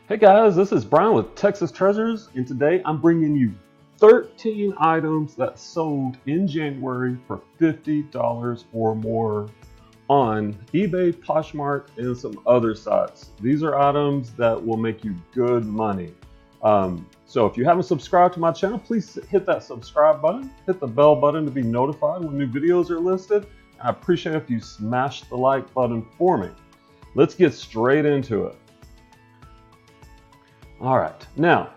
Hey guys, this is Brian with Texas Treasures, and today I'm bringing you 13 items that sold in January for $50 or more on eBay, Poshmark, and some other sites. These are items that will make you good money. So if you haven't subscribed to my channel, please hit that subscribe button, hit the bell button to be notified when new videos are listed. I appreciate if you smash the like button for me. Let's get straight into it. All right, now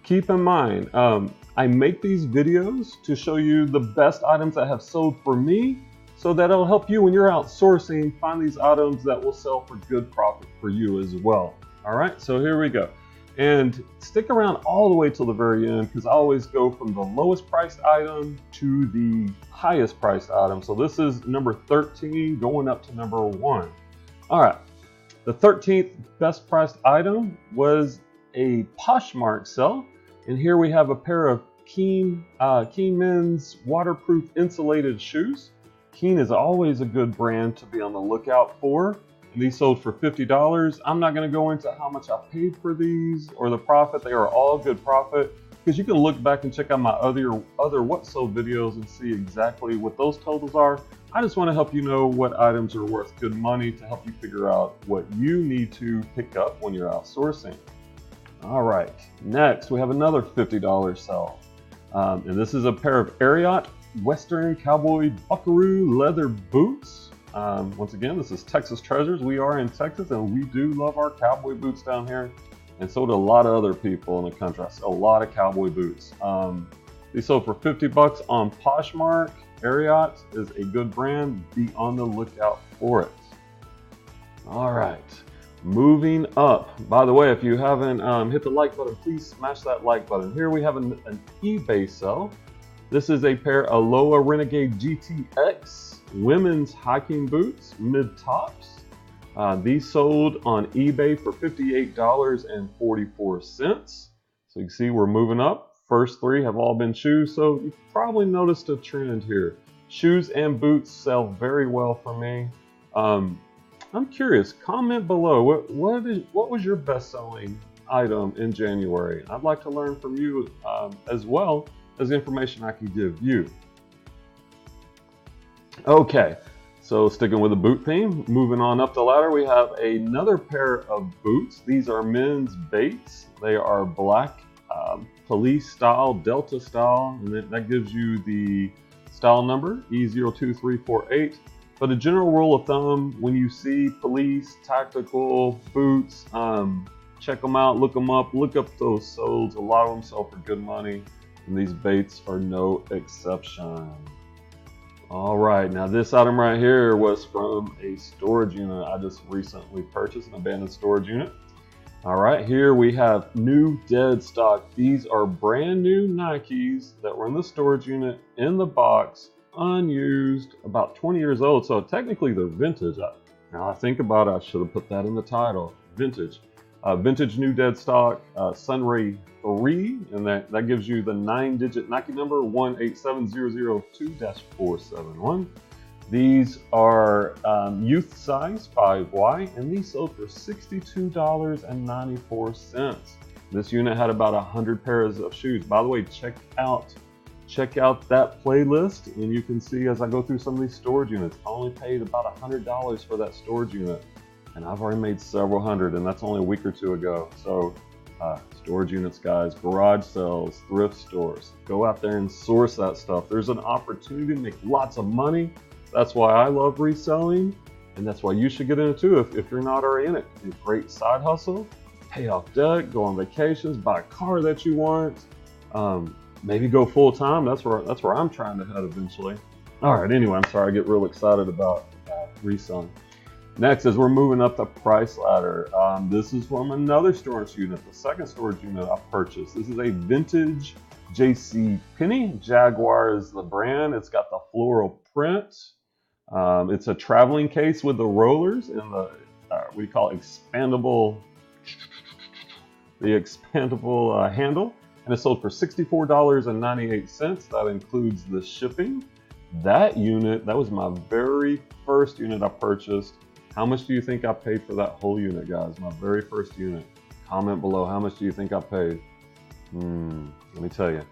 keep in mind, I make these videos to show you the best items that have sold for me, so that it'll help you when you're out sourcing, find these items that will sell for good profit for you as well. All right, so here we go. And stick around all the way till the very end, because I always go from the lowest priced item to the highest priced item. So this is number 13 going up to number 1. All right, the 13th best priced item was a Poshmark sell, and here we have a pair of Keen men's waterproof insulated shoes. Keen is always a good brand to be on the lookout for, and these sold for $50. I'm not going to go into how much I paid for these or the profit. They are all good profit, because you can look back and check out my other what sold videos and see exactly what those totals are. I just want to help you know what items are worth good money to help you figure out what you need to pick up when you're out sourcing. All right, next we have another $50 sell. And this is a pair of Ariat Western Cowboy Buckaroo leather boots. Once again, this is Texas Treasures. We are in Texas, and we do love our cowboy boots down here. And so do a lot of other people in the country. I sell a lot of cowboy boots. These sold for $50 on Poshmark. Ariat is a good brand. Be on the lookout for it. All right. Moving up. By the way, if you haven't hit the like button, please smash that like button. Here we have an eBay sell. This is a pair of Aloha Renegade GTX women's hiking boots, mid-tops. These sold on eBay for $58.44. So you can see we're moving up. First three have all been shoes, so you've probably noticed a trend here. Shoes and boots sell very well for me. I'm curious, comment below, what was your best-selling item in January? I'd like to learn from you as well as the information I can give you. Okay, so sticking with the boot theme, moving on up the ladder, we have another pair of boots. These are men's Bates. They are black, police style, Delta style, and that gives you the style number, E02348. But a general rule of thumb, when you see police, tactical, boots, check them out, look them up, look up those soles. A lot of them sell for good money, and these Bates are no exception. All right, now this item right here was from a storage unit I just recently purchased, an abandoned storage unit. All right, here we have new dead stock. These are brand new Nikes that were in the storage unit in the box, unused, about 20 years old, so technically they're vintage. Now I think about it, I should have put that in the title. Vintage. Vintage new dead stock, Sunray 3, and that gives you the 9-digit Nike number 187002-471. These are youth size 5Y, and these sold for $62.94. This unit had about 100 pairs of shoes. By the way, check out that playlist, and you can see as I go through some of these storage units, I only paid about $100 for that storage unit, and I've already made several hundred, and that's only a week or two ago. So storage units, guys, garage sales, thrift stores, go out there and source that stuff. There's an opportunity to make lots of money. That's why I love reselling, and that's why you should get in it too if you're not already in it. It's a great side hustle, pay off debt, go on vacations, buy a car that you want. Maybe go full time. That's where I'm trying to head eventually. All right. Anyway, I'm sorry. I get real excited about reselling. Next, as we're moving up the price ladder, this is from another storage unit, the second storage unit I purchased. This is a vintage JCPenney. Jaguar is the brand. It's got the floral print. It's a traveling case with the rollers and the what do you call it, expandable handle. And it sold for $64.98. That includes the shipping. That unit, that was my very first unit I purchased. How much do you think I paid for that whole unit, guys? My very first unit. Comment below, how much do you think I paid? Let me tell you,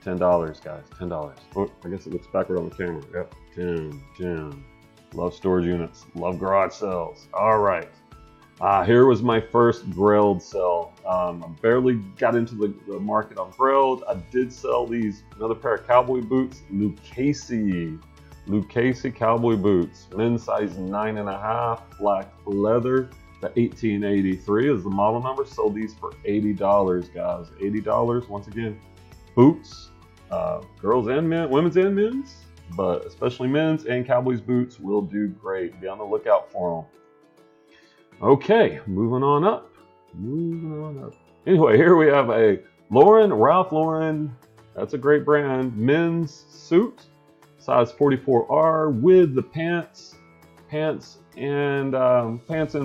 $10, guys, $10. Oh, I guess it looks backward on the camera. Yep, 10. Love storage units, love garage sales. All right. Here was my first Grailed sell. I barely got into the market on Grailed. I did sell another pair of Cowboy Boots, Lucchese Cowboy Boots, men's size 9.5, black leather. The 1883 is the model number. Sold these for $80, guys. $80 once again. Boots, girls and men, women's and men's, but especially men's and Cowboys boots will do great. Be on the lookout for them. Okay, moving on up. Anyway, here we have a Ralph Lauren. That's a great brand. Men's suit, size 44R with the pants and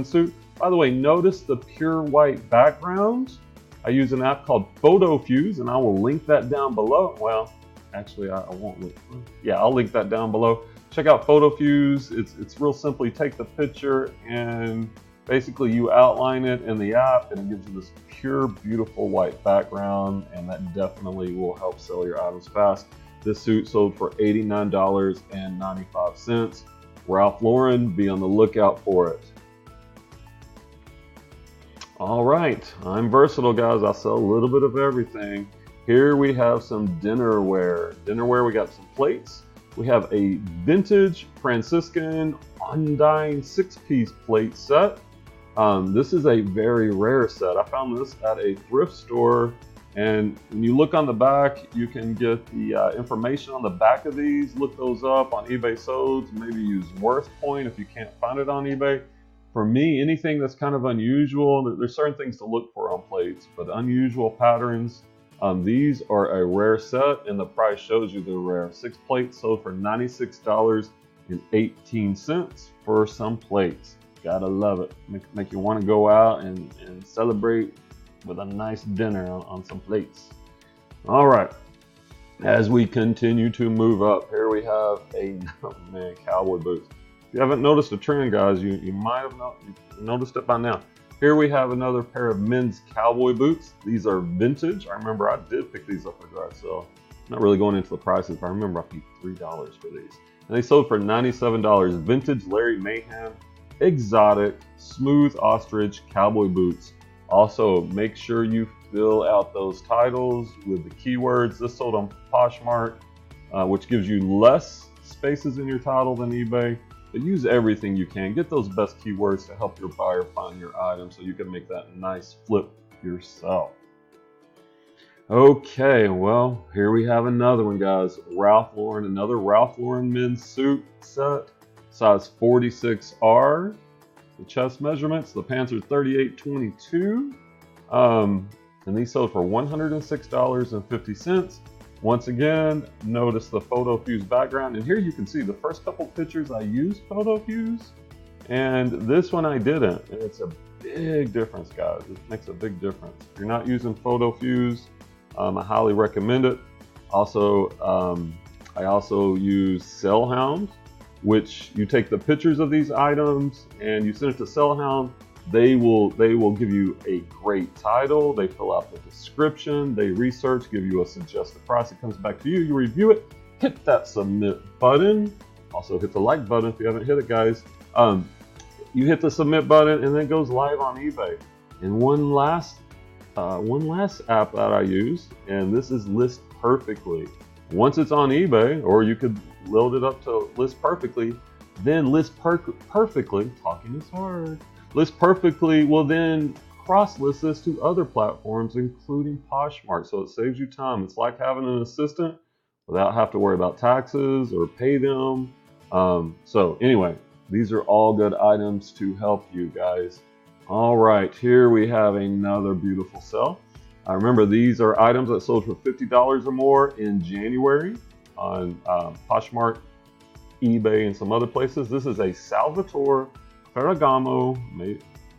suit. By the way, notice the pure white background. I use an app called Photo Fuse, and I will link that down below. Well, actually, I won't link. Yeah, I'll link that down below. Check out Photo Fuse. It's real simple. You take the picture and basically you outline it in the app, and it gives you this pure, beautiful white background, and that definitely will help sell your items fast. This suit sold for $89.95. Ralph Lauren, be on the lookout for it. All right, I'm versatile, guys. I sell a little bit of everything. Here we have some dinnerware. We got some plates. We have a vintage Franciscan undying 6-piece plate set. This is a very rare set. I found this at a thrift store, and when you look on the back, you can get the information on the back of these. Look those up on eBay Sold. Maybe use Worth Point if you can't find it on eBay. For me, anything that's kind of unusual, there's certain things to look for on plates, but unusual patterns, these are a rare set, and the price shows you they're rare. 6 plates sold for $96.18 for some plates. Gotta love it. Make you want to go out and celebrate with a nice dinner on some plates. All right, as we continue to move up, here we have Cowboy Boots. If you haven't noticed a trend, guys, you might have noticed it by now. Here we have another pair of men's Cowboy Boots. These are vintage. I remember I did pick these up for garage sale. I'm not really going into the prices, but I remember I paid $3 for these. And they sold for $97. Vintage Larry Mayhem, exotic, smooth ostrich Cowboy Boots. Also, make sure you fill out those titles with the keywords. This sold on Poshmark, which gives you less spaces in your title than eBay. But use everything you can. Get those best keywords to help your buyer find your item so you can make that nice flip yourself. Okay, well, here we have another one, guys. Ralph Lauren, another Ralph Lauren men's suit set, size 46R. The chest measurements, the pants are 38.22. And these sold for $106.50. Once again, notice the Photo Fuse background, and here you can see the first couple pictures I used Photo Fuse, and this one I didn't, and it's a big difference, guys. It makes a big difference. If you're not using Photo Fuse, I highly recommend it. Also, I also use Sellhound, which you take the pictures of these items and you send it to Sellhound. They will give you a great title. They fill out the description. They research, give you a suggested price. It comes back to you. You review it. Hit that submit button. Also hit the like button if you haven't hit it, guys. You hit the submit button and then it goes live on eBay. And one last app that I use, and this is List Perfectly. Once it's on eBay, or you could load it up to List Perfectly, then List Perfectly, talking is hard. List Perfectly will then cross-list this to other platforms, including Poshmark, so it saves you time. It's like having an assistant without having to worry about taxes or pay them. So anyway, these are all good items to help you guys. All right, here we have another beautiful sell. I remember these are items that sold for $50 or more in January on Poshmark, eBay, and some other places. This is a Salvatore Ferragamo,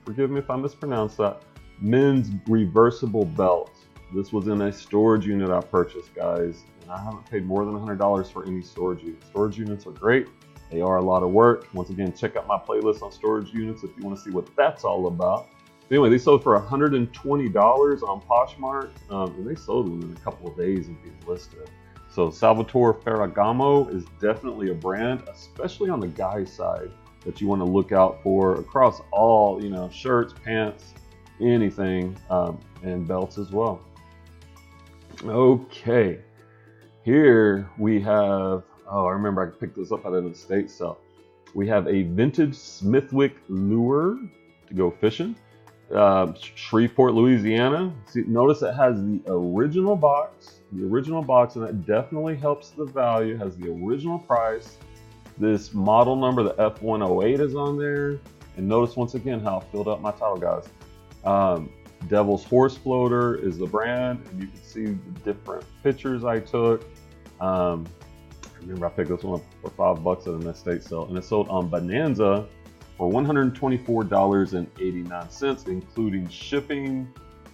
forgive me if I mispronounced that, men's reversible belt. This was in a storage unit I purchased, guys, and I haven't paid more than $100 for any storage unit. Storage units are great. They are a lot of work. Once again, check out my playlist on storage units if you want to see what that's all about. Anyway, they sold for $120 on Poshmark, and they sold within a couple of days of being listed. So Salvatore Ferragamo is definitely a brand, especially on the guy side, that you want to look out for across all, shirts, pants, anything, and belts as well. Okay, here we have, oh, I remember I picked this up at an estate sale. We have a vintage Smithwick Lure to go fishing. Shreveport, Louisiana. See, notice it has the original box, and that definitely helps the value. It has the original price. This model number, the F108, is on there. And notice once again how I filled out my title, guys. Devil's Horse Floater is the brand, and you can see the different pictures I took. I remember I picked this one up for $5 at an estate sale, and it sold on Bonanza for $124.89, including shipping.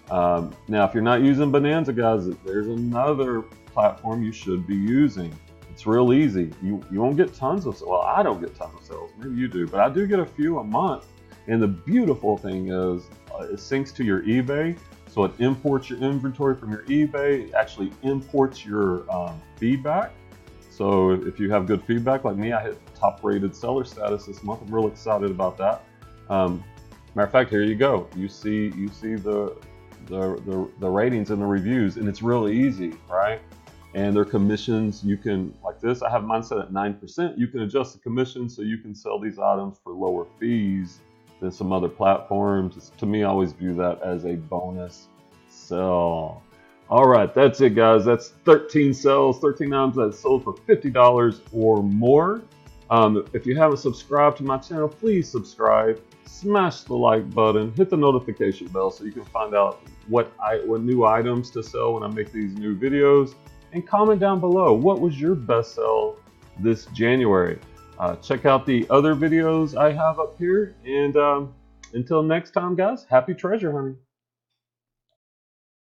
Now, if you're not using Bonanza, guys, there's another platform you should be using. It's real easy. You won't get tons of, well, I don't get tons of sales. Maybe you do, but I do get a few a month. And the beautiful thing is it syncs to your eBay. So it imports your inventory from your eBay. It actually imports your feedback. So if you have good feedback like me, I hit top rated seller status this month. I'm real excited about that. Matter of fact, here you go. You see the ratings and the reviews, and it's really easy, right? And their commissions, you can, like this, I have mine set at 9%. You can adjust the commission so you can sell these items for lower fees than some other platforms. To me, I always view that as a bonus sell. All right, that's it, guys. That's 13 sales, 13 items that sold for $50 or more. If you haven't subscribed to my channel, please subscribe, smash the like button, hit the notification bell so you can find out what new items to sell when I make these new videos. And comment down below, what was your best sell this January? Check out the other videos I have up here. And until next time, guys, happy treasure hunting.